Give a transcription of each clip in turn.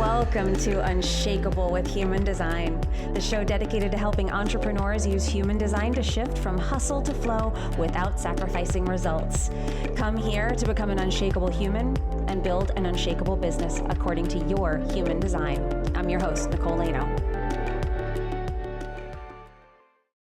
Welcome to Unshakable with Human Design, the show dedicated to helping entrepreneurs use human design to shift from hustle to flow without sacrificing results. Come here to become an unshakable human and build an unshakable business according to your human design. I'm your host, Nicole.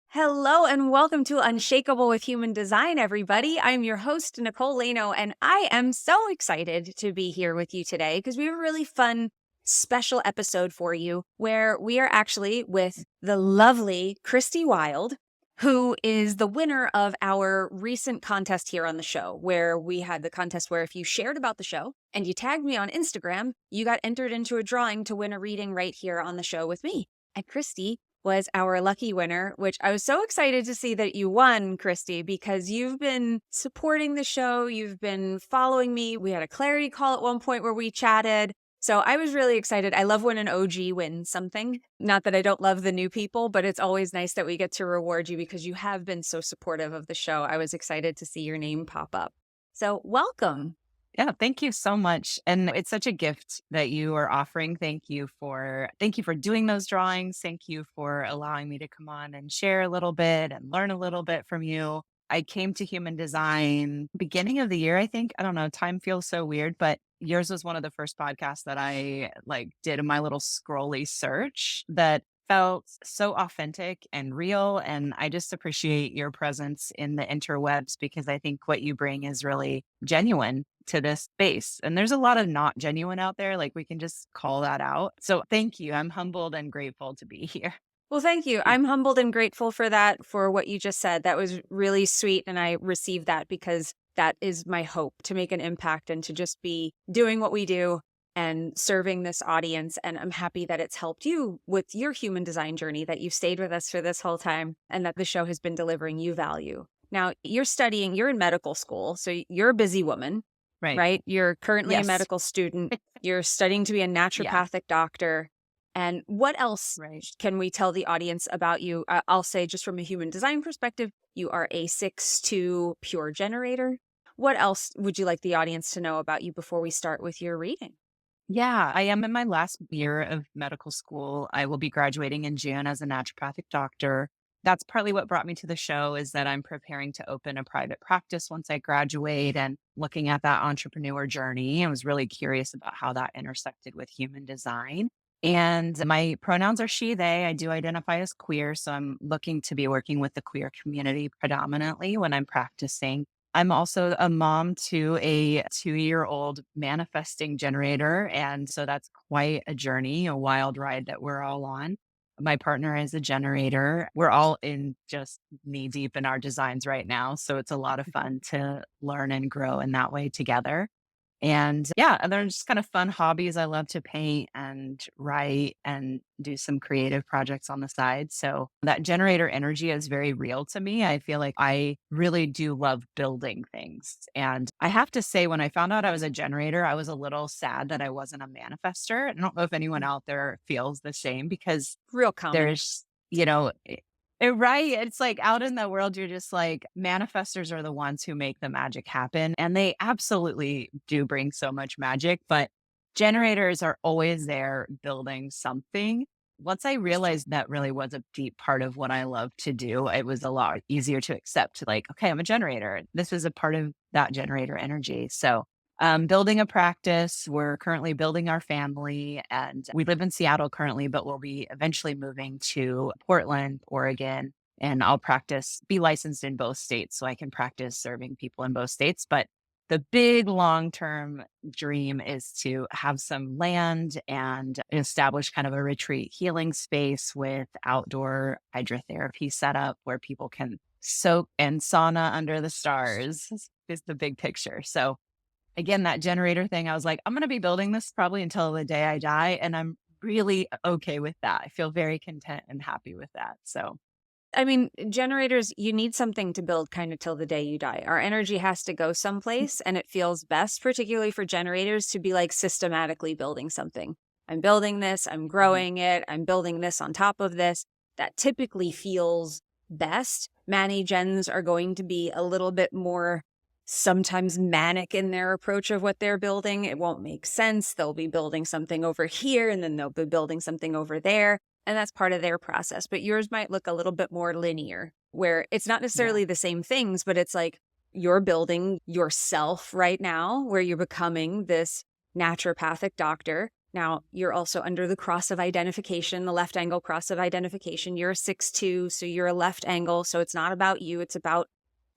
Hello and welcome to Unshakable with Human Design, everybody. I'm your host, Nicole, and I am so excited to be here with you today because we have a really fun special episode for you where we are actually with the lovely Christie Wylde, who is the winner of our recent contest here on the show, where we had the contest where if you shared about the show and you tagged me on Instagram, you got entered into a drawing to win a reading right here on the show with me. And Christie was our lucky winner, which I was so excited to see that you won, Christie, because you've been supporting the show. You've been following me. We had a clarity call at one point where we chatted. So I was really excited. I love when an OG wins something. Not that I don't love the new people, but it's always nice that we get to reward you because you have been so supportive of the show. I was excited to see your name pop up. So welcome. Yeah, thank you so much. And it's such a gift that you are offering. Thank you for doing those drawings. Thank you for allowing me to come on and share a little bit and learn a little bit from you. I came to human design beginning of the year, I think. I don't know, time feels so weird, but yours was one of the first podcasts that I did in my little scrolly search that felt so authentic and real. And I just appreciate your presence in the interwebs because I think what you bring is really genuine to this space. And there's a lot of not genuine out there. Like we can just call that out. So thank you. I'm humbled and grateful to be here. Well, thank you. I'm humbled and grateful for that, for what you just said. That was really sweet. And I received that because that is my hope, to make an impact and to just be doing what we do and serving this audience. And I'm happy that it's helped you with your human design journey, that you've stayed with us for this whole time and that the show has been delivering you value. Now, you're in medical school, so you're a busy woman, right? You're currently a medical student. You're studying to be a naturopathic doctor. And what else can we tell the audience about you? I'll say just from a human design perspective, you are a 6-2 pure generator. What else would you like the audience to know about you before we start with your reading? Yeah, I am in my last year of medical school. I will be graduating in June as a naturopathic doctor. That's partly what brought me to the show, is that I'm preparing to open a private practice once I graduate and looking at that entrepreneur journey. I was really curious about how that intersected with human design. And my pronouns are she, they. I do identify as queer. So I'm looking to be working with the queer community predominantly when I'm practicing. I'm also a mom to a 2-year-old manifesting generator. And so that's quite a journey, a wild ride that we're all on. My partner is a generator. We're all in just knee deep in our designs right now. So it's a lot of fun to learn and grow in that way together. And and they're just kind of fun hobbies. I love to paint and write and do some creative projects on the side. So that generator energy is very real to me. I feel like I really do love building things. And I have to say, when I found out I was a generator, I was a little sad that I wasn't a manifester. I don't know if anyone out there feels the same because real common. There's, right. It's like out in the world, you're just like, manifestors are the ones who make the magic happen. And they absolutely do bring so much magic, but generators are always there building something. Once I realized that really was a deep part of what I love to do, it was a lot easier to accept, like, okay, I'm a generator. This is a part of that generator energy. So building a practice. We're currently building our family, and we live in Seattle currently, but we'll be eventually moving to Portland, Oregon, and I'll be licensed in both states so I can practice serving people in both states. But the big long-term dream is to have some land and establish kind of a retreat healing space with outdoor hydrotherapy setup where people can soak and sauna under the stars is the big picture. So again, that generator thing, I was like, I'm going to be building this probably until the day I die. And I'm really okay with that. I feel very content and happy with that. So, I mean, generators, you need something to build kind of till the day you die. Our energy has to go someplace, and it feels best, particularly for generators, to be like systematically building something. I'm building this, I'm growing it, I'm building this on top of this. That typically feels best. Many gens are going to be a little bit more sometimes manic in their approach of what they're building. It won't make sense. They'll be building something over here and then they'll be building something over there. And that's part of their process. But yours might look a little bit more linear, where it's not Yeah. necessarily the same things, but it's like you're building yourself right now, where you're becoming this naturopathic doctor. Now, you're also under the cross of identification, the left angle cross of identification. You're a 6'2", so you're a left angle. So it's not about you, it's about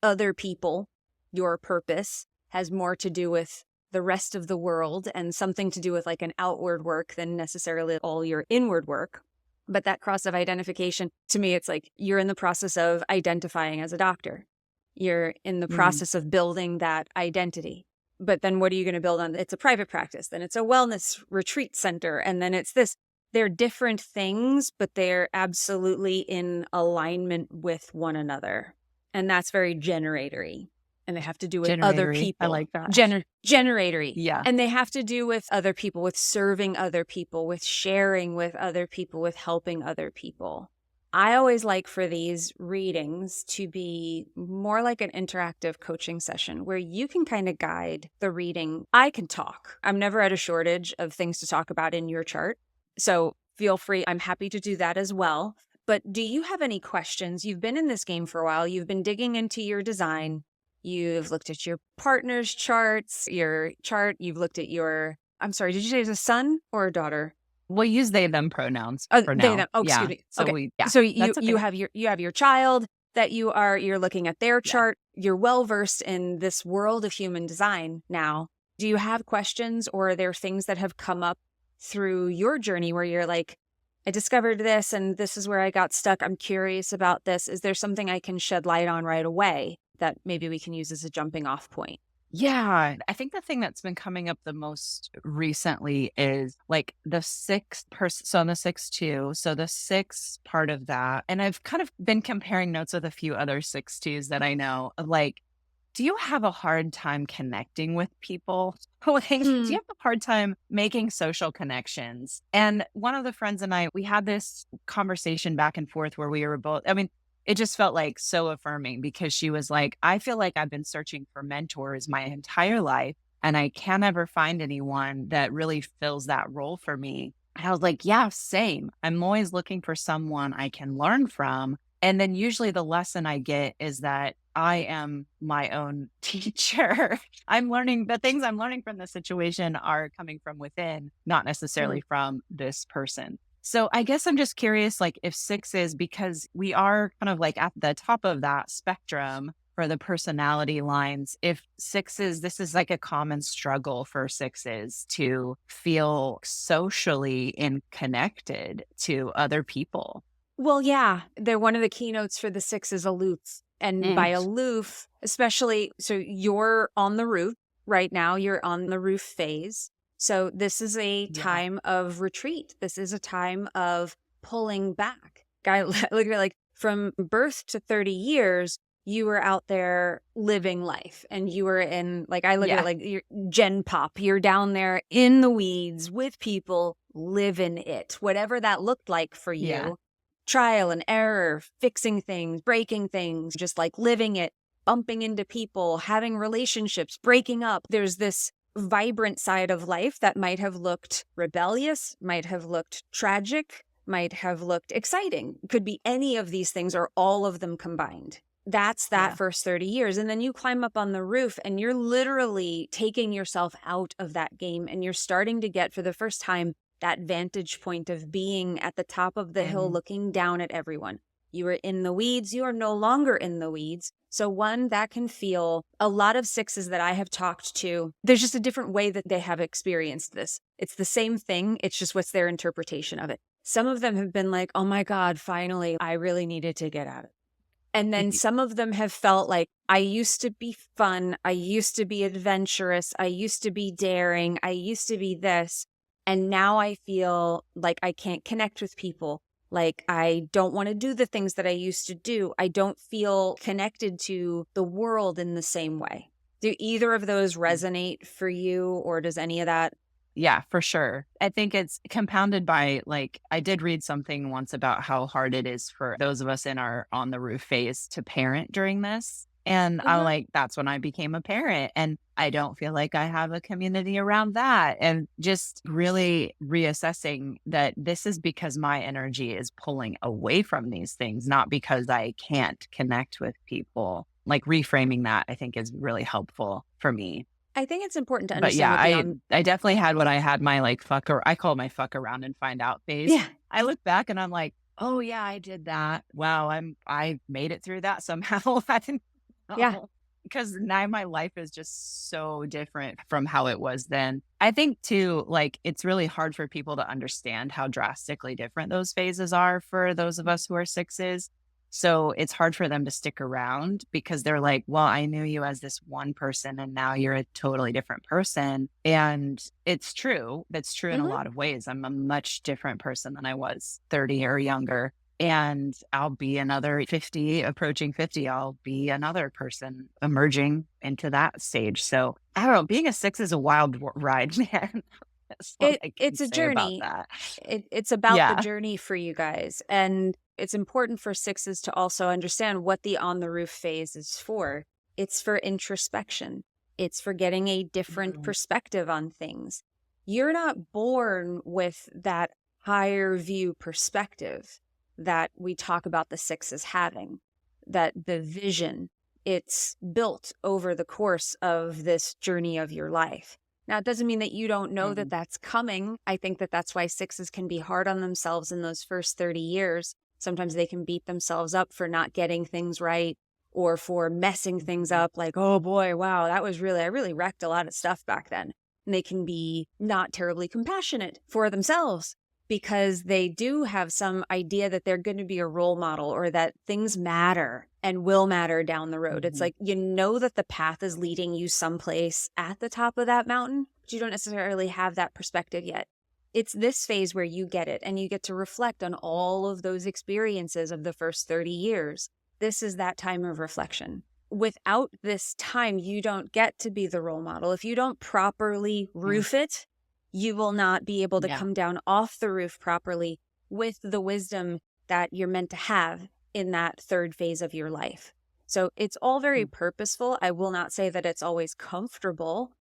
other people. Your purpose has more to do with the rest of the world and something to do with like an outward work than necessarily all your inward work. But that cross of identification, to me, it's like you're in the process of identifying as a doctor. You're in the Mm. process of building that identity. But then what are you going to build on? It's a private practice, then it's a wellness retreat center, and then it's this. They're different things, but they're absolutely in alignment with one another. And that's very generatory. And they have to do with other Generatory. I people. like that. Generatory. Yeah. And they have to do with other people, with serving other people, with sharing with other people, with helping other people. I always like for these readings to be more like an interactive coaching session where you can kind of guide the reading. I can talk. I'm never at a shortage of things to talk about in your chart. So feel free. I'm happy to do that as well. But do you have any questions? You've been in this game for a while. You've been digging into your design. You've looked at your partner's charts, your chart. You've looked at your, I'm sorry, did you say it's a son or a daughter? We'll use they, them pronouns for They, now. them. Oh, excuse Yeah. me. So Okay. yeah, So you that's okay. you have your child that you're looking at their Yeah. chart. You're well versed in this world of human design now. Do you have questions, or are there things that have come up through your journey where you're like, I discovered this and this is where I got stuck. I'm curious about this. Is there something I can shed light on right away that maybe we can use as a jumping off point? Yeah. I think the thing that's been coming up the most recently is like the sixth person. So I'm the 6'2". So the sixth part of that. And I've kind of been comparing notes with a few other 6'2s that I know of like, do you have a hard time connecting with people? Like, do you have a hard time making social connections? And one of the friends and I, we had this conversation back and forth where we were both, I mean, it just felt like so affirming because she was like, I feel like I've been searching for mentors my entire life and I can't ever find anyone that really fills that role for me. And I was like, yeah, same. I'm always looking for someone I can learn from. And then usually the lesson I get is that I am my own teacher. I'm learning the things I'm learning from this situation are coming from within, not necessarily from this person. So I guess I'm just curious, like if six is because we are kind of like at the top of that spectrum for the personality lines. If sixes, this is like a common struggle for sixes to feel socially and connected to other people. Well, yeah, they're one of the keynotes for the six is aloof. And by Mm. aloof, especially, so you're on the roof right now, you're on the roof phase. So this is a Yeah. time of retreat. This is a time of pulling back. Guy, look at it like from birth to 30 years, you were out there living life and you were in, like, I look at Yeah. it like you're Gen Pop. You're down there in the weeds with people, living it, whatever that looked like for you. Yeah. Trial and error, fixing things, breaking things, just like living it, bumping into people, having relationships, breaking up. There's this vibrant side of life that might have looked rebellious, might have looked tragic, might have looked exciting. Could be any of these things or all of them combined. That's that Yeah. first 30 years. And then you climb up on the roof and you're literally taking yourself out of that game and you're starting to get for the first time that vantage point of being at the top of the hill, Mhm. looking down at everyone. You are in the weeds. You are no longer in the weeds. So one, that can feel a lot of sixes that I have talked to. There's just a different way that they have experienced this. It's the same thing. It's just what's their interpretation of it. Some of them have been like, oh my God, finally, I really needed to get out of it. And then some of them have felt like, I used to be fun. I used to be adventurous. I used to be daring. I used to be this. And now I feel like I can't connect with people. Like I don't want to do the things that I used to do. I don't feel connected to the world in the same way. Do either of those resonate for you, or does any of that? Yeah, for sure. I think it's compounded by like, I did read something once about how hard it is for those of us in our on the roof phase to parent during this. And I'm Mhm. like, that's when I became a parent. And I don't feel like I have a community around that. And just really reassessing that this is because my energy is pulling away from these things, not because I can't connect with people. Like reframing that, I think is really helpful for me. I think it's important to But understand yeah, what the on I definitely had what I had my like fuck or I call my fuck around and find out phase. Yeah. I look back and I'm like, oh yeah, I did that. Wow, I made it through that somehow. I didn't Yeah. know. Because now my life is just so different from how it was then. I think too, like it's really hard for people to understand how drastically different those phases are for those of us who are sixes. So it's hard for them to stick around because they're like, well, I knew you as this one person and now you're a totally different person. And it's true. That's true in a Mhm. lot of ways. I'm a much different person than I was 30 or younger. And I'll be another 50, approaching 50, I'll be another person emerging into that stage. So I don't know, being a six is a wild ride, man. That's what I can It's a say about journey. that. It's about the Yeah. journey for you guys, and it's important for sixes to also understand what the on the roof phase is for. It's for introspection. It's for getting a different Mhm. perspective on things. You're not born with that higher view perspective that we talk about the sixes having, that the vision, it's built over the course of this journey of your life. Now, it doesn't mean that you don't know that Mhm. that's coming. I think that that's why sixes can be hard on themselves in those first 30 years. Sometimes they can beat themselves up for not getting things right or for messing things Mhm. up. Like, oh boy, wow, I really wrecked a lot of stuff back then. And they can be not terribly compassionate for themselves because they do have some idea that they're going to be a role model or that things matter and will matter down the road. It's Mhm. like, you know that the path is leading you someplace at the top of that mountain, but you don't necessarily have that perspective yet. It's this phase where you get it and you get to reflect on all of those experiences of the first 30 years. This is that time of reflection. Without this time, you don't get to be the role model. If you don't properly Mm. roof it, you will not be able to Yeah. come down off the roof properly with the wisdom that you're meant to have in that third phase of your life. So it's all very Mm. purposeful. I will not say that it's always comfortable,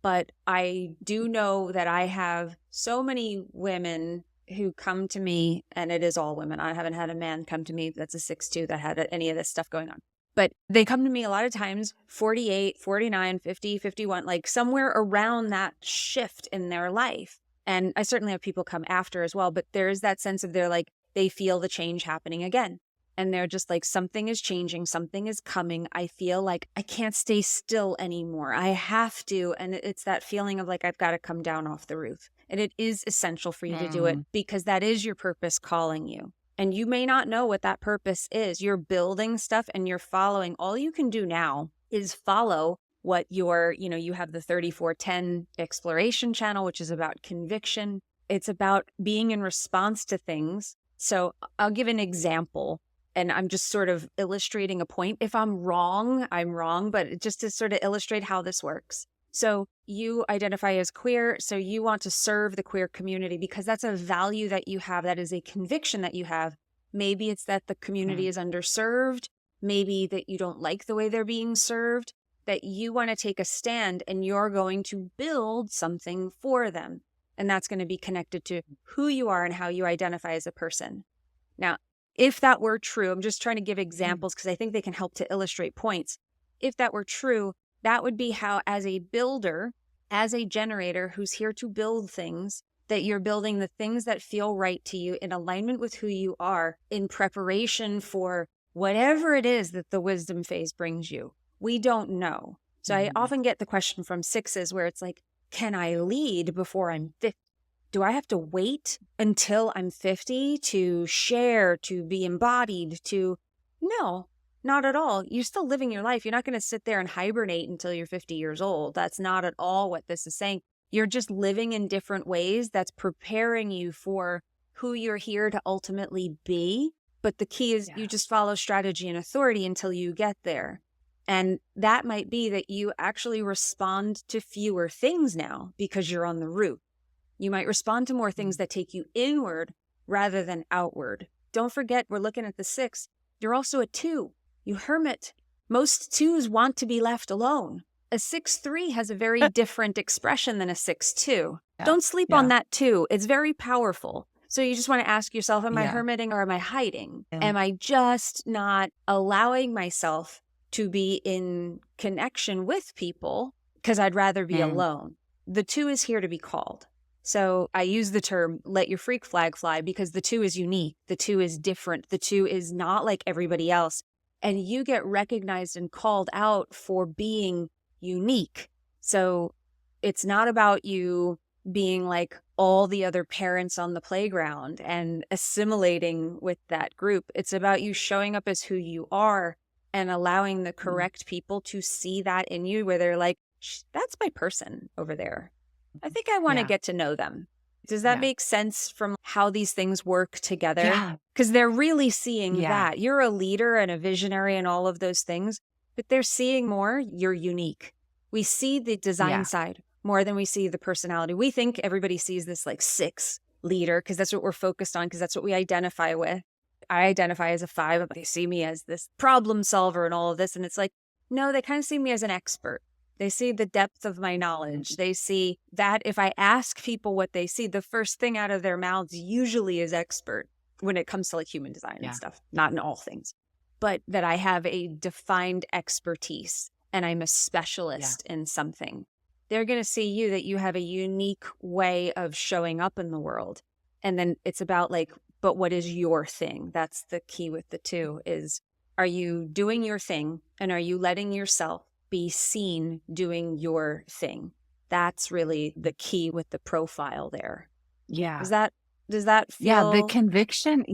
but I do know that I have so many women who come to me, and it is all women. I haven't had a man come to me that's a 6'2" that had any of this stuff going on. But they come to me a lot of times 48, 49, 50, 51, like somewhere around that shift in their life. And I certainly have people come after as well, but there is that sense of they're like, they feel the change happening again. And they're just like, something is changing, something is coming. I feel like I can't stay still anymore. I have to. And it's that feeling of like, I've got to come down off the roof. And it is essential for you to do it Mm. because that is your purpose calling you. And you may not know what that purpose is. You're building stuff and you're following. All you can do now is follow what you have the 3410 exploration channel, which is about conviction. It's about being in response to things. So I'll give an example and I'm just sort of illustrating a point. If I'm wrong, I'm wrong, but just to sort of illustrate how this works. So you identify as queer, so you want to serve the queer community because that's a value that you have. That is a conviction that you have. Maybe it's that the community Mm. is underserved. Maybe that you don't like the way they're being served, that you want to take a stand and you're going to build something for them. And that's going to be connected to who you are and how you identify as a person. Now, if that were true, I'm just trying to give Mm. examples because I think they can help to illustrate points. If that were true, that would be how, as a builder, as a generator who's here to build things, that you're building the things that feel right to you in alignment with who you are in preparation for whatever it is that the wisdom phase brings you. We don't know. So I Mhm. often get the question from sixes where it's like, can I lead before I'm 50? Do I have to wait until I'm 50 to share, to be embodied, to... No, not at all. You're still living your life. You're not going to sit there and hibernate until you're 50 years old. That's not at all what this is saying. You're just living in different ways that's preparing you for who you're here to ultimately be. But the key is you Yeah. just follow strategy and authority until you get there. And that might be that you actually respond to fewer things now because you're on the route. You might respond to more things Mm. that take you inward rather than outward. Don't forget, we're looking at the 6. You're also a 2. You hermit. Most twos want to be left alone. A 6'3" has a very different expression than a 6'2". Yeah. Don't sleep on Yeah. that too. It's very powerful. So you just want to ask yourself, am I Yeah. hermiting or am I hiding? Yeah. Am I just not allowing myself to be in connection with people because I'd rather be Mm. alone? The 2 is here to be called. So I use the term let your freak flag fly because the 2 is unique. The 2 is different. The 2 is not like everybody else. And you get recognized and called out for being unique. So it's not about you being like all the other parents on the playground and assimilating with that group. It's about you showing up as who you are and allowing the Mm. correct people to see that in you, where they're like, that's my person over there. I think I want to Yeah. get to know them. Does that Yeah. make sense from how these things work together? Yeah. Because they're really seeing Yeah. that. You're a leader and a visionary and all of those things, but they're seeing more you're unique. We see the design Yeah. side more than we see the personality. We think everybody sees this like 6 leader because that's what we're focused on, because that's what we identify with. I identify as a 5, but they see me as this problem solver and all of this. And it's like, no, they kind of see me as an expert. They see the depth of my knowledge. They see that if I ask people what they see, the first thing out of their mouths usually is expert when it comes to like human design and Yeah. stuff, not in all things, but that I have a defined expertise and I'm a specialist in something. They're going to see you that you have a unique way of showing up in the world. And then it's about like, but what is your thing? That's the key with the 2 is, are you doing your thing and are you letting yourself be seen doing your thing? That's really the key with the profile there. Yeah. Does that Yeah, the feel? conviction,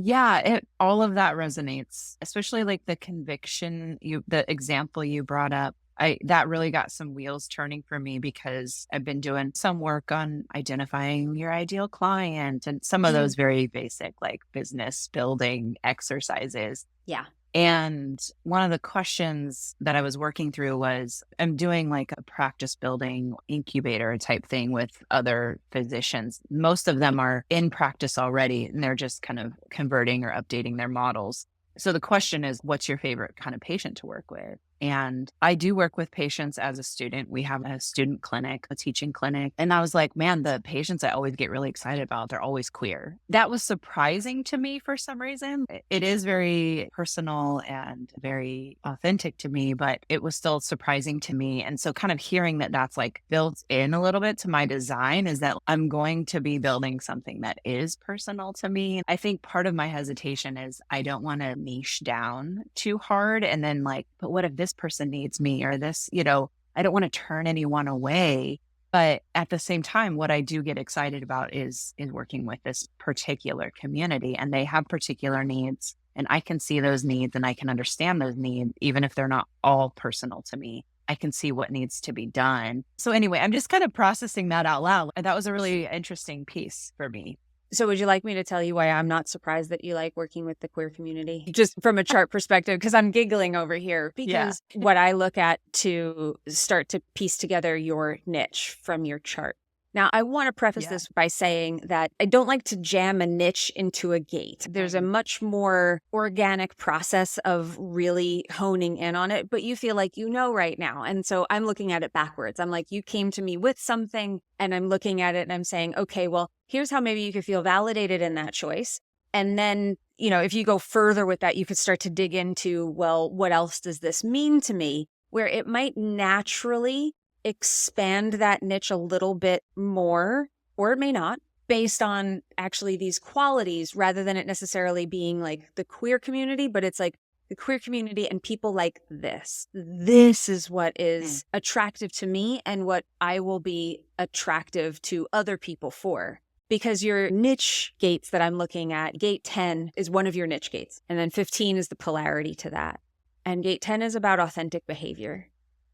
all of that resonates, especially like the conviction, the example you brought up. That really got some wheels turning for me because I've been doing some work on identifying your ideal client and some of those very basic like business building exercises. Yeah. And one of the questions that I was working through was, I'm doing like a practice building incubator type thing with other physicians. Most of them are in practice already, and they're just kind of converting or updating their models. So the question is, what's your favorite kind of patient to work with? And I do work with patients as a student. We have a student clinic, a teaching clinic. And I was like, man, the patients I always get really excited about, they're always queer. That was surprising to me for some reason. It is very personal and very authentic to me, but it was still surprising to me. And so kind of hearing that that's like built in a little bit to my design is that I'm going to be building something that is personal to me. I think part of my hesitation is I don't want to niche down too hard and then like, but what if this person needs me or this, I don't want to turn anyone away. But at the same time, what I do get excited about is working with this particular community, and they have particular needs, and I can see those needs and I can understand those needs, even if they're not all personal to me. I can see what needs to be done. So anyway, I'm just kind of processing that out loud. And that was a really interesting piece for me. So would you like me to tell you why I'm not surprised that you like working with the queer community? Just from a chart perspective, because I'm giggling over here. Because what I look at to start to piece together your niche from your chart. Now, I want to preface this by saying that I don't like to jam a niche into a gate. There's a much more organic process of really honing in on it, but you feel like you know right now. And so I'm looking at it backwards. I'm like, you came to me with something, and I'm looking at it and I'm saying, okay, well, here's how maybe you could feel validated in that choice. And then, if you go further with that, you could start to dig into, well, what else does this mean to me? Where it might naturally expand that niche a little bit more, or it may not, based on actually these qualities, rather than it necessarily being like the queer community, but it's like the queer community and people like this. This is what is attractive to me and what I will be attractive to other people for. Because your niche gates that I'm looking at, gate 10 is one of your niche gates. And then 15 is the polarity to that. And gate 10 is about authentic behavior.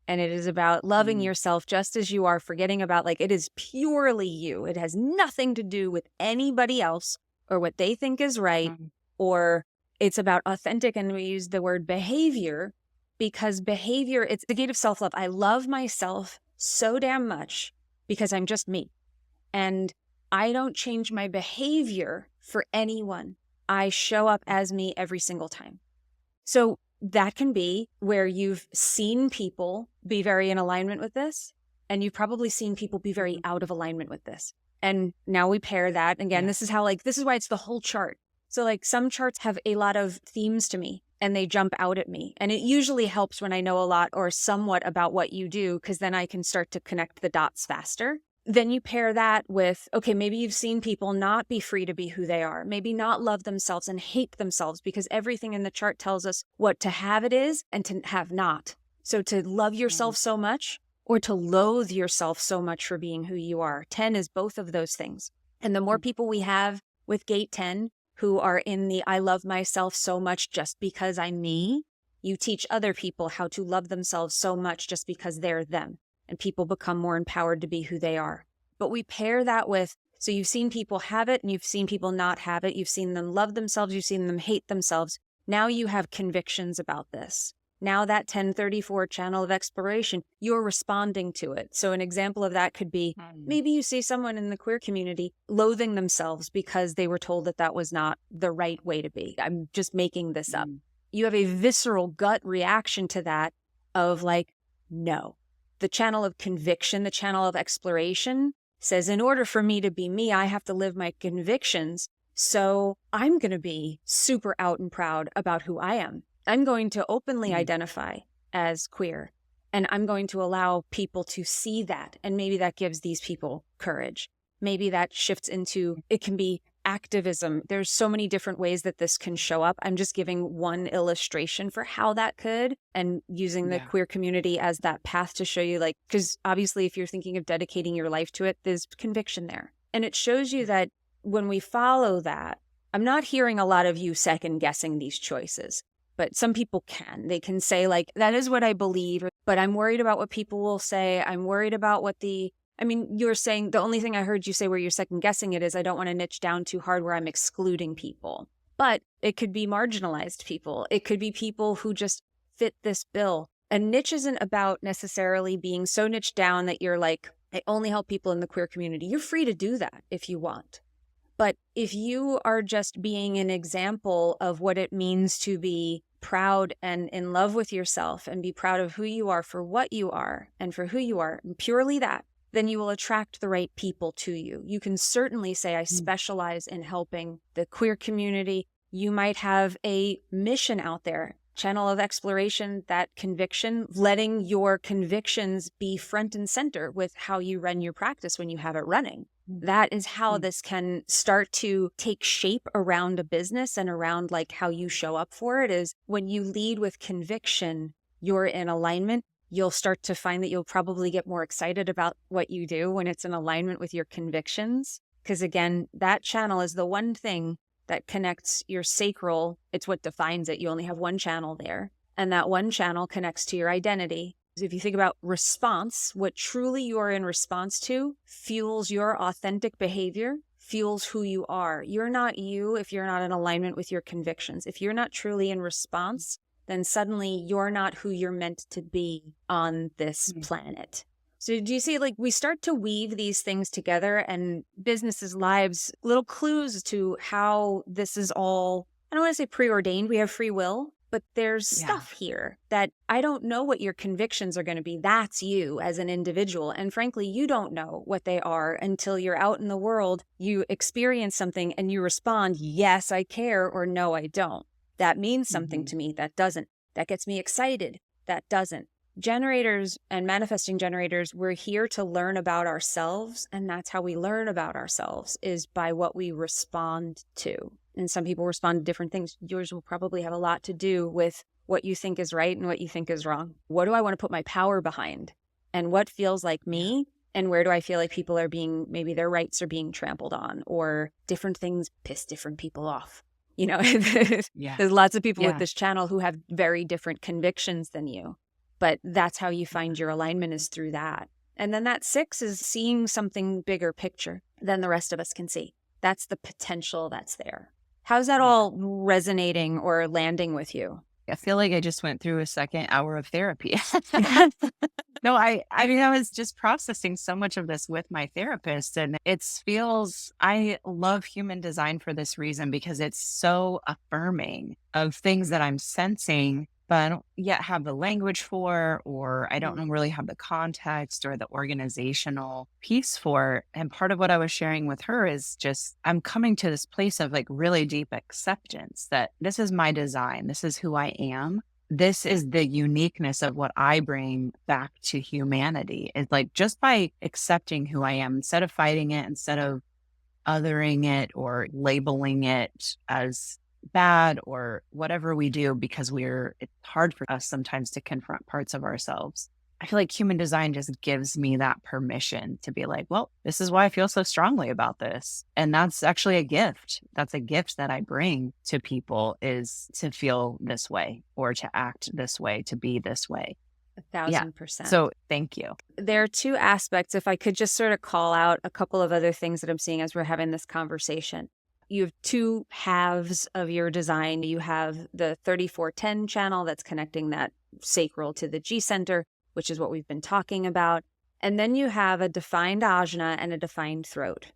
And it is about loving yourself just as you are, forgetting about like, it is purely you. It has nothing to do with anybody else or what they think is right, or it's about authentic. And we use the word behavior because behavior, it's the gate of self-love. I love myself so damn much because I'm just me. And I don't change my behavior for anyone. I show up as me every single time. So that can be where you've seen people be very in alignment with this, and you've probably seen people be very out of alignment with this. And now we pair that. Again, this is how, like, this is why it's the whole chart. So like some charts have a lot of themes to me and they jump out at me. And it usually helps when I know a lot or somewhat about what you do, because then I can start to connect the dots faster. Then you pair that with, okay, maybe you've seen people not be free to be who they are, maybe not love themselves and hate themselves, because everything in the chart tells us what to have it is and to have not. So to love yourself so much or to loathe yourself so much for being who you are. 10 is both of those things. And the more people we have with gate 10 who are in the I love myself so much just because I'm me, you teach other people how to love themselves so much just because they're them. And people become more empowered to be who they are. But we pair that with, so you've seen people have it and you've seen people not have it. You've seen them love themselves. You've seen them hate themselves. Now you have convictions about this. Now that 1034 channel of exploration, you're responding to it. So an example of that could be, maybe you see someone in the queer community loathing themselves because they were told that that was not the right way to be. I'm just making this up. You have a visceral gut reaction to that of like, no. The channel of conviction, the channel of exploration says, in order for me to be me, I have to live my convictions. So I'm going to be super out and proud about who I am. I'm going to openly identify as queer, and I'm going to allow people to see that. And maybe that gives these people courage. Maybe that shifts into, it can be activism. There's so many different ways that this can show up. I'm just giving one illustration for how that could, and using the queer community as that path to show you, like, because obviously if you're thinking of dedicating your life to it, there's conviction there. And it shows you that when we follow that, I'm not hearing a lot of you second guessing these choices, but some people can. They can say like, that is what I believe, but I'm worried about what people will say. I'm worried about what you're saying, the only thing I heard you say where you're second guessing it is, I don't want to niche down too hard where I'm excluding people. But it could be marginalized people. It could be people who just fit this bill. And niche isn't about necessarily being so niche down that you're like, I only help people in the queer community. You're free to do that if you want. But if you are just being an example of what it means to be proud and in love with yourself and be proud of who you are for what you are and for who you are, and purely that, then you will attract the right people to you. You can certainly say, I specialize in helping the queer community. You might have a mission out there, channel of exploration, that conviction, letting your convictions be front and center with how you run your practice when you have it running. That is how this can start to take shape around a business and around like how you show up for it. Is when you lead with conviction, you're in alignment. You'll start to find that you'll probably get more excited about what you do when it's in alignment with your convictions. Because again, that channel is the one thing that connects your sacral. It's what defines it. You only have one channel there. And that one channel connects to your identity. If you think about response, what truly you are in response to fuels your authentic behavior, fuels who you are. You're not you if you're not in alignment with your convictions. If you're not truly in response, then suddenly you're not who you're meant to be on this planet. So do you see, like, we start to weave these things together, and businesses' lives, little clues to how this is all, I don't want to say preordained, we have free will, but there's stuff here that I don't know what your convictions are going to be. That's you as an individual. And frankly, you don't know what they are until you're out in the world, you experience something and you respond, yes, I care, or no, I don't. That means something to me. That doesn't. That gets me excited. That doesn't. Generators and manifesting generators, we're here to learn about ourselves. And that's how we learn about ourselves, is by what we respond to. And some people respond to different things. Yours will probably have a lot to do with what you think is right and what you think is wrong. What do I want to put my power behind? And what feels like me? And where do I feel like people are being, maybe their rights are being trampled on, or different things piss different people off? You know, there's lots of people with this channel who have very different convictions than you. But that's how you find your alignment, is through that. And then that 6 is seeing something bigger picture than the rest of us can see. That's the potential that's there. How's that all resonating or landing with you? I feel like I just went through a second hour of therapy. No, I mean, I was just processing so much of this with my therapist, and I love human design for this reason, because it's so affirming of things that I'm sensing but I don't yet have the language for, or I don't really have the context or the organizational piece for. And part of what I was sharing with her is just, I'm coming to this place of like really deep acceptance that this is my design. This is who I am. This is the uniqueness of what I bring back to humanity. It's like just by accepting who I am, instead of fighting it, instead of othering it or labeling it as bad or whatever we do, because it's hard for us sometimes to confront parts of ourselves. I feel like human design just gives me that permission to be like, well, this is why I feel so strongly about this. And that's actually a gift. That's a gift that I bring to people, is to feel this way or to act this way, to be this way. Yeah. 1,000%. So thank you. There are two aspects. If I could just sort of call out a couple of other things that I'm seeing as we're having this conversation. You have two halves of your design. You have the 3410 channel that's connecting that sacral to the G center, which is what we've been talking about. And then you have a defined ajna and a defined throat.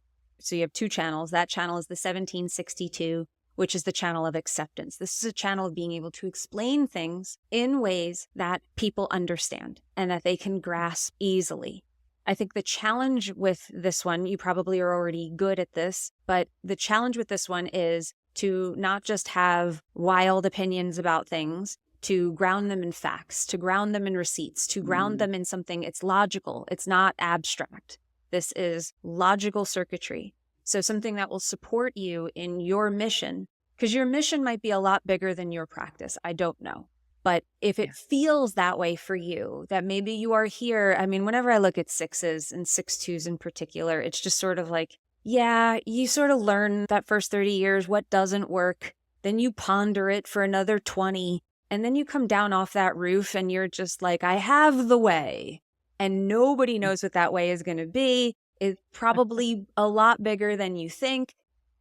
So you have two channels. That channel is the 1762, which is the channel of acceptance. This is a channel of being able to explain things in ways that people understand and that they can grasp easily. I think the challenge with this one, you probably are already good at this, but the challenge with this one is to not just have wild opinions about things, to ground them in facts, to ground them in receipts, to ground them in something. It's logical. It's not abstract. This is logical circuitry. So something that will support you in your mission, because your mission might be a lot bigger than your practice. I don't know. But if it feels that way for you, that maybe you are here, I mean, whenever I look at sixes and 6-2s in particular, it's just sort of like, yeah, you sort of learn that first 30 years what doesn't work. Then you ponder it for another 20. And then you come down off that roof and you're just like, I have the way. And nobody knows what that way is going to be. It's probably a lot bigger than you think.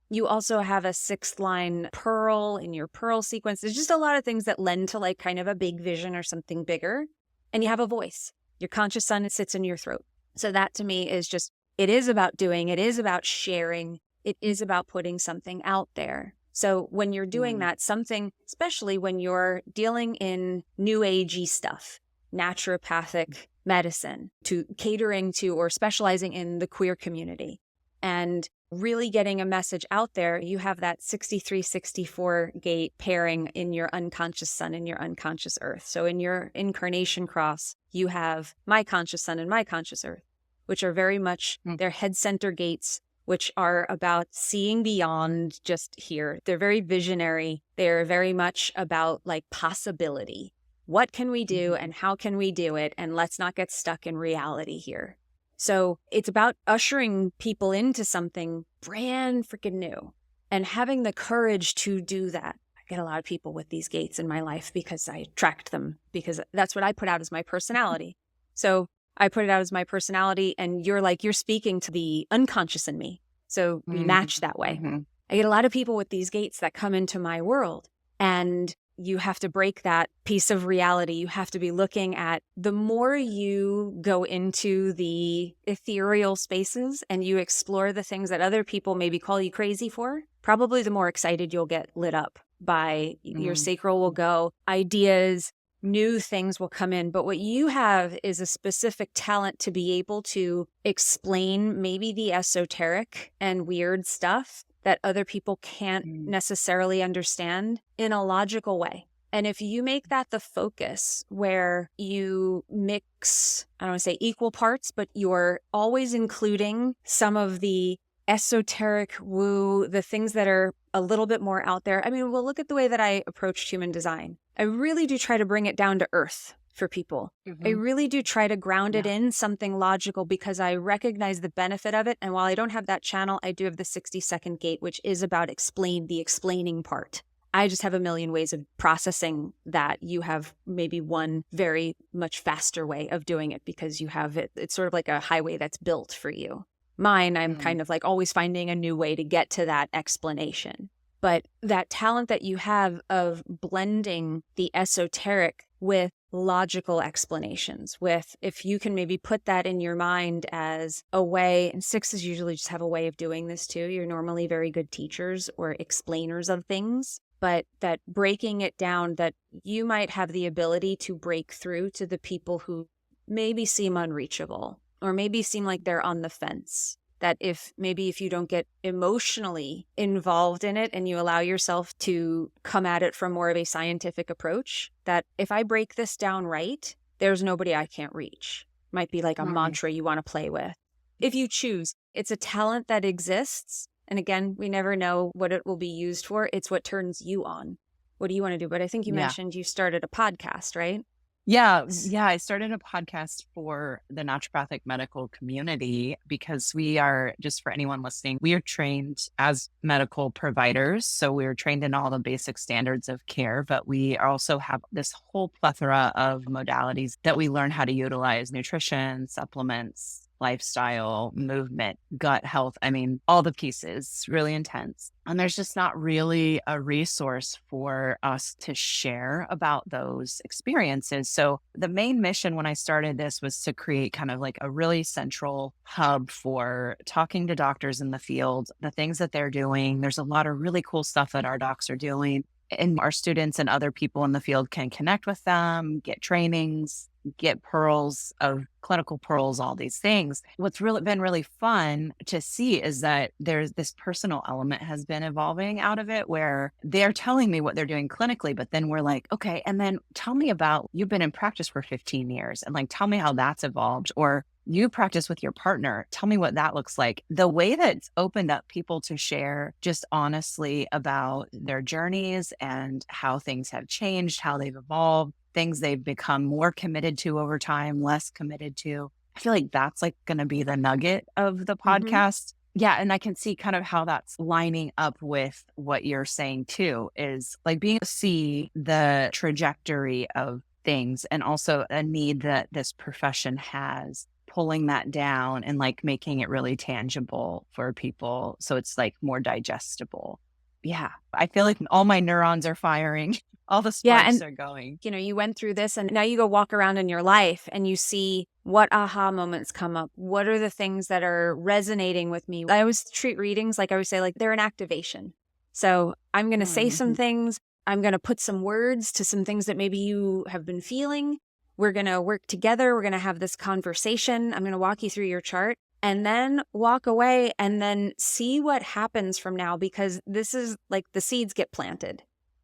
You also have a 6th line pearl in your pearl sequence. There's just a lot of things that lend to like kind of a big vision or something bigger. And you have a voice. Your conscious sun sits in your throat. So that to me is just, it is about doing, it is about sharing, it is about putting something out there. So when you're doing that, something, especially when you're dealing in new agey stuff, naturopathic medicine, to catering to or specializing in the queer community, and really getting a message out there, you have that 63-64 gate pairing in your unconscious sun and your unconscious earth. So in your incarnation cross, you have my conscious sun and my conscious earth, which are very much their head center gates, which are about seeing beyond just here. They're very visionary. They're very much about like possibility. What can we do and how can we do it? And let's not get stuck in reality here. So it's about ushering people into something brand freaking new and having the courage to do that. I get a lot of people with these gates in my life because I attract them, because that's what I put out as my personality. So I put it out as my personality, and you're speaking to the unconscious in me. So we match that way. I get a lot of people with these gates that come into my world, and you have to break that piece of reality. You have to be looking at, the more you go into the ethereal spaces and you explore the things that other people maybe call you crazy for, probably the more excited you'll get lit up by. Your sacral will go, ideas, new things will come in. But what you have is a specific talent to be able to explain maybe the esoteric and weird stuff that other people can't necessarily understand in a logical way. And if you make that the focus, where you mix, I don't want to say equal parts, but you're always including some of the esoteric woo, the things that are a little bit more out there. I mean, well, look at the way that I approached human design. I really do try to bring it down to earth for people. I really do try to ground it in something logical, because I recognize the benefit of it. And while I don't have that channel, I do have the 60-second gate, which is about the explaining part. I just have a million ways of processing that. You have maybe one very much faster way of doing it because you have it. It's sort of like a highway that's built for you. Mine, I'm kind of like always finding a new way to get to that explanation. But that talent that you have of blending the esoteric with logical explanations, with, if you can maybe put that in your mind as a way, and sixes usually just have a way of doing this too. You're normally very good teachers or explainers of things. but that breaking it down, that you might have the ability to break through to the people who maybe seem unreachable or maybe seem like they're on the fence. That if you don't get emotionally involved in it and you allow yourself to come at it from more of a scientific approach, that if I break this down right, there's nobody I can't reach. Might be like a mantra you want to play with. If you choose, it's a talent that exists. And again, we never know what it will be used for. It's what turns you on. What do you want to do? But I think you mentioned you started a podcast, right? Yeah. I started a podcast for the naturopathic medical community because we are, just for anyone listening, we are trained as medical providers. So we're trained in all the basic standards of care, but we also have this whole plethora of modalities that we learn how to utilize: nutrition, supplements, lifestyle, movement, gut health. I mean, all the pieces, really intense. And there's just not really a resource for us to share about those experiences. So the main mission when I started this was to create kind of like a really central hub for talking to doctors in the field, the things that they're doing. There's a lot of really cool stuff that our docs are doing, and our students and other people in the field can connect with them, get trainings, get clinical pearls, all these things. What's really been really fun to see is that there's this personal element has been evolving out of it, where they're telling me what they're doing clinically, but then we're like, okay, and then tell me about, you've been in practice for 15 years and like, tell me how that's evolved. Or you practice with your partner. Tell me what that looks like. The way that it's opened up people to share just honestly about their journeys and how things have changed, how they've evolved, things they've become more committed to over time, less committed to. I feel like that's like going to be the nugget of the podcast. Yeah. And I can see kind of how that's lining up with what you're saying too, is like being able to see the trajectory of things and also a need that this profession has, pulling that down and like making it really tangible for people. So it's like more digestible. Yeah. I feel like all my neurons are firing. All the sparks are going. You know, you went through this and now you go walk around in your life and you see what aha moments come up. What are the things that are resonating with me? I always treat readings, like I would say, like they're an activation. So I'm going to say some things. I'm going to put some words to some things that maybe you have been feeling. We're going to work together. We're going to have this conversation. I'm going to walk you through your chart and then walk away and then see what happens from now, because this is like the seeds get planted.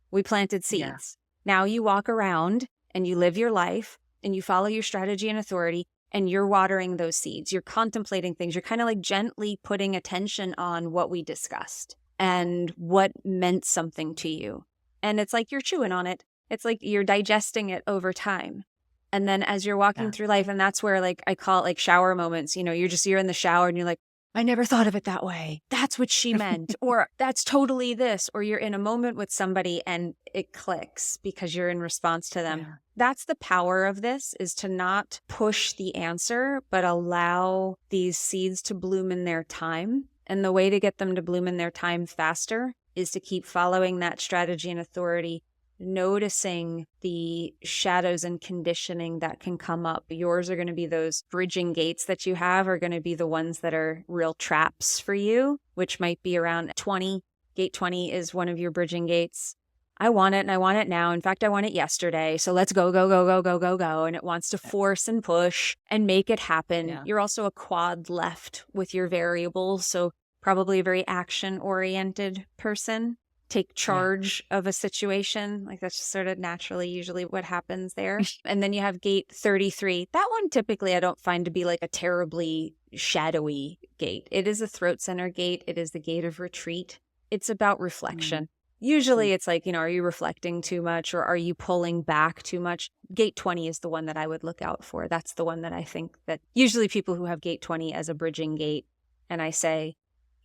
We planted seeds. Yeah. Now you walk around and you live your life and you follow your strategy and authority and you're watering those seeds. You're contemplating things. You're kind of like gently putting attention on what we discussed and what meant something to you. And it's like you're chewing on it. It's like you're digesting it over time. And then as you're walking through life, and that's where like I call it like shower moments, you know, you're in the shower and you're like, I never thought of it that way. That's what she meant. Or that's totally this. Or you're in a moment with somebody and it clicks because you're in response to them. Yeah. That's the power of this, is to not push the answer, but allow these seeds to bloom in their time. And the way to get them to bloom in their time faster is to keep following that strategy and authority, noticing the shadows and conditioning that can come up. Yours are going to be those bridging gates that you have, are going to be the ones that are real traps for you, which might be around 20. Gate 20 is one of your bridging gates. I want it and I want it now. In fact, I want it yesterday. So let's go, go, go, go, go, go, go. And it wants to force and push and make it happen. Yeah. You're also a quad left with your variables. So probably a very action-oriented person. Take charge of a situation. Like that's just sort of naturally usually what happens there. And then you have gate 33. That one typically I don't find to be like a terribly shadowy gate. It is a throat center gate. It is the gate of retreat. It's about reflection. Usually it's like, you know, are you reflecting too much or are you pulling back too much? Gate 20 is the one that I would look out for. That's the one that I think that usually people who have gate 20 as a bridging gate, and I say,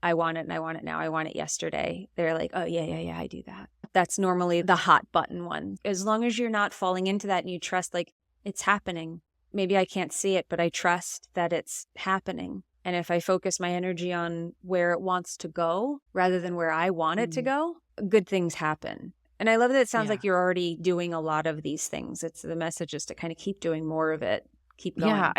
I want it and I want it now. I want it yesterday. They're like, oh, yeah, I do that. That's normally the hot button one. As long as you're not falling into that and you trust, like, it's happening. Maybe I can't see it, but I trust that it's happening. And if I focus my energy on where it wants to go rather than where I want it to go, good things happen. And I love that it sounds like you're already doing a lot of these things. It's the message is to kind of keep doing more of it. Keep going. Yeah,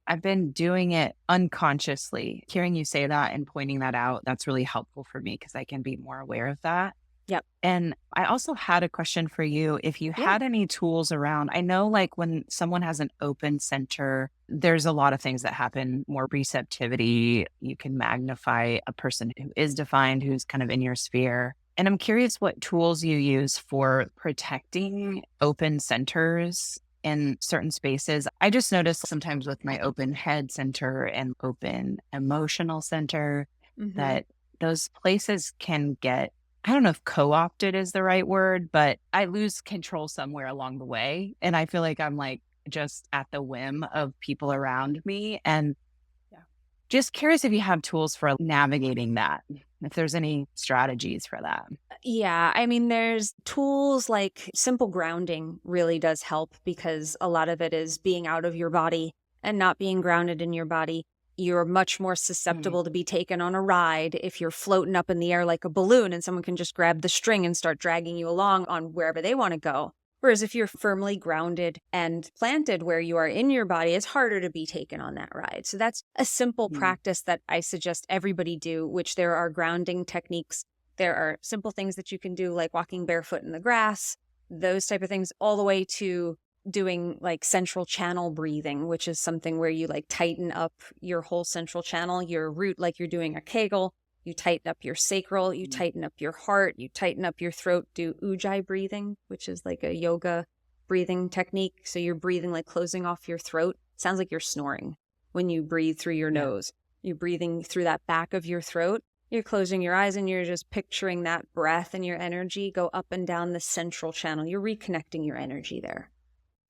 I've been doing it unconsciously. Hearing you say that and pointing that out, that's really helpful for me because I can be more aware of that. Yep. And I also had a question for you. If you Yeah. had any tools around, I know like when someone has an open center, there's a lot of things that happen, more receptivity. You can magnify a person who is defined, who's kind of in your sphere. And I'm curious what tools you use for protecting open centers in certain spaces. I just noticed sometimes with my open head center and open emotional center Mm-hmm. that those places can get, I don't know if co-opted is the right word, but I lose control somewhere along the way. And I feel like I'm like just at the whim of people around me. And Yeah. just curious if you have tools for navigating that, if there's any strategies for that. Yeah, I mean, there's tools like simple grounding really does help because a lot of it is being out of your body and not being grounded in your body. You're much more Mm, susceptible to be taken on a ride if you're floating up in the air like a balloon and someone can just grab the string and start dragging you along on wherever they want to go. Whereas if you're firmly grounded and planted where you are in your body, it's harder to be taken on that ride. So that's a simple mm, practice that I suggest everybody do, which there are grounding techniques. There are simple things that you can do, like walking barefoot in the grass, those type of things, all the way to doing like central channel breathing, which is something where you like tighten up your whole central channel, your root, like you're doing a Kegel. You tighten up your sacral, you mm. tighten up your heart, you tighten up your throat. Do ujjayi breathing, which is like a yoga breathing technique. So you're breathing like closing off your throat. Sounds like you're snoring when you breathe through your Yeah. nose. You're breathing through that back of your throat. You're closing your eyes and you're just picturing that breath and your energy go up and down the central channel. You're reconnecting your energy there.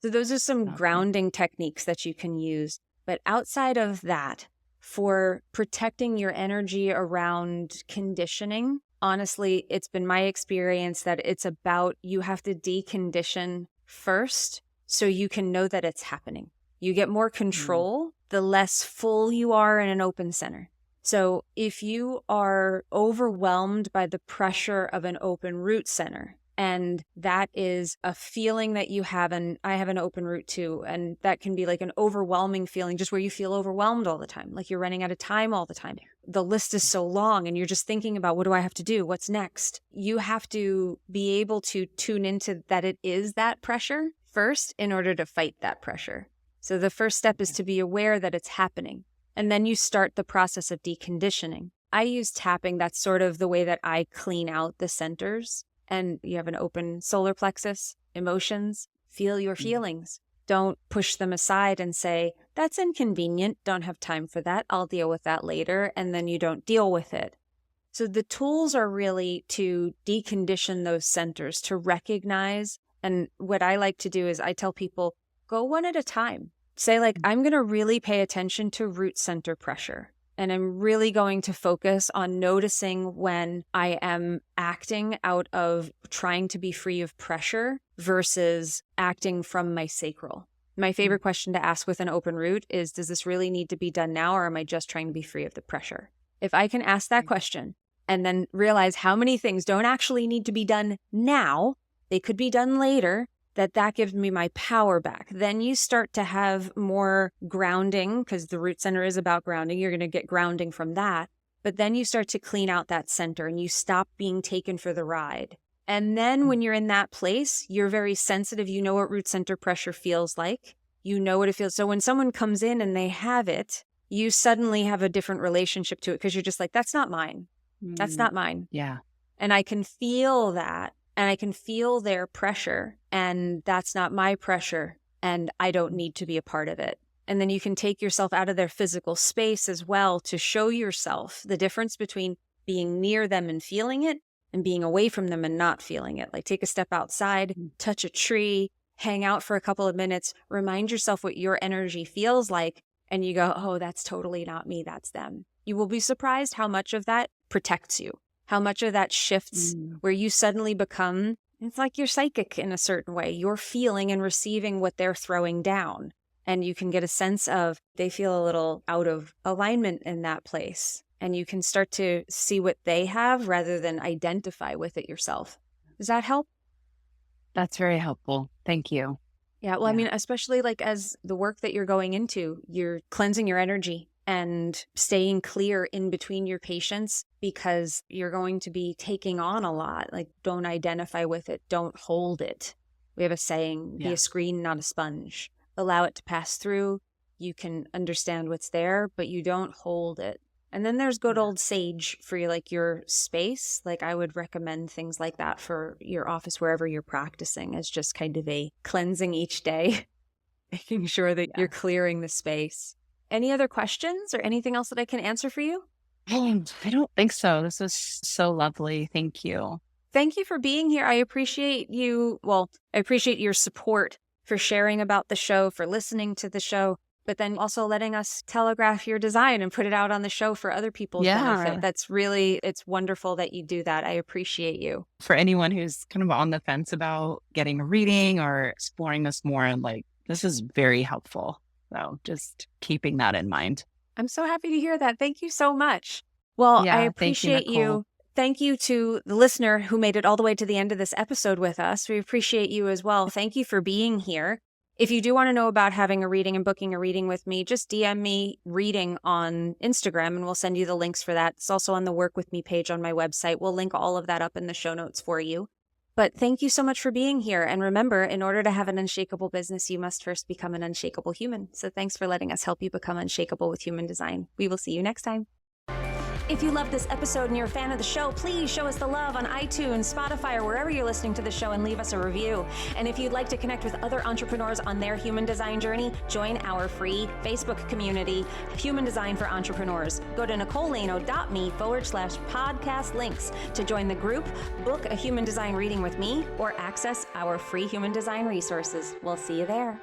So those are some Okay. grounding techniques that you can use. But outside of that, for protecting your energy around conditioning, honestly, it's been my experience that it's about you have to decondition first so you can know that it's happening. You get more Mm, control the less full you are in an open center. So if you are overwhelmed by the pressure of an open root center, and that is a feeling that you have, and I have an open root too, and that can be like an overwhelming feeling, just where you feel overwhelmed all the time, like you're running out of time all the time. The list is so long and you're just thinking about, what do I have to do? What's next? You have to be able to tune into that it is that pressure first in order to fight that pressure. So the first step is okay. to be aware that it's happening. And then you start the process of deconditioning. I use tapping. That's sort of the way that I clean out the centers. And you have an open solar plexus, emotions, feel your Mm, feelings. Don't push them aside and say, that's inconvenient. Don't have time for that. I'll deal with that later. And then you don't deal with it. So the tools are really to decondition those centers, to recognize. And what I like to do is I tell people, go one at a time. Say, like, mm, I'm going to really pay attention to root center pressure. And I'm really going to focus on noticing when I am acting out of trying to be free of pressure versus acting from my sacral. My mm, favorite question to ask with an open root is, does this really need to be done now, or am I just trying to be free of the pressure? If I can ask that okay. question and then realize how many things don't actually need to be done now, they could be done later, that gives me my power back. Then you start to have more grounding, because the root center is about grounding. You're going to get grounding from that. But then you start to clean out that center and you stop being taken for the ride. And then Mm, when you're in that place, you're very sensitive. You know what root center pressure feels like. You know what it feels. So when someone comes in and they have it, you suddenly have a different relationship to it, because you're just like, that's not mine. That's mm, not mine. yeah. And I can feel that, and I can feel their pressure, and that's not my pressure, and I don't need to be a part of it. And then you can take yourself out of their physical space as well to show yourself the difference between being near them and feeling it and being away from them and not feeling it. Like, take a step outside, Mm, touch a tree, hang out for a couple of minutes, remind yourself what your energy feels like, and you go, oh, that's totally not me, that's them. You will be surprised how much of that protects you, how much of that shifts, mm. where you suddenly become, it's like you're psychic in a certain way. You're feeling and receiving what they're throwing down. And you can get a sense of they feel a little out of alignment in that place. And you can start to see what they have rather than identify with it yourself. Does that help? That's very helpful. Thank you. Yeah. Well, I Yeah. mean, especially like as the work that you're going into, you're cleansing your energy. and staying clear in between your patients, because you're going to be taking on a lot. Like, don't identify with it. Don't hold it. We have a saying, be a screen, not a sponge. Allow it to pass through. You can understand what's there, but you don't hold it. And then there's good old sage for your space. Like, I would recommend things like that for your office, wherever you're practicing, as just kind of a cleansing each day, making sure that you're clearing the space. Any other questions or anything else that I can answer for you? I don't think so. This was so lovely. Thank you. Thank you for being here. I appreciate you. Well, I appreciate your support for sharing about the show, for listening to the show, but then also letting us telegraph your design and put it out on the show for other people's benefit. That's really, it's wonderful that you do that. I appreciate you. For anyone who's kind of on the fence about getting a reading or exploring this more, this is very helpful. So just keeping that in mind. I'm so happy to hear that. Thank you so much. Well, I appreciate you. Thank you to the listener who made it all the way to the end of this episode with us. We appreciate you as well. Thank you for being here. If you do want to know about having a reading and booking a reading with me, just DM me reading on Instagram and we'll send you the links for that. It's also on the Work With Me page on my website. We'll link all of that up in the show notes for you. But thank you so much for being here. And remember, in order to have an unshakable business, you must first become an unshakable human. So thanks for letting us help you become unshakable with human design. We will see you next time. If you love this episode and you're a fan of the show, please show us the love on iTunes, Spotify, or wherever you're listening to the show and leave us a review. And if you'd like to connect with other entrepreneurs on their human design journey, join our free Facebook community, Human Design for Entrepreneurs. Go to nicolelano.me/podcast links to join the group, book a human design reading with me, or access our free human design resources. We'll see you there.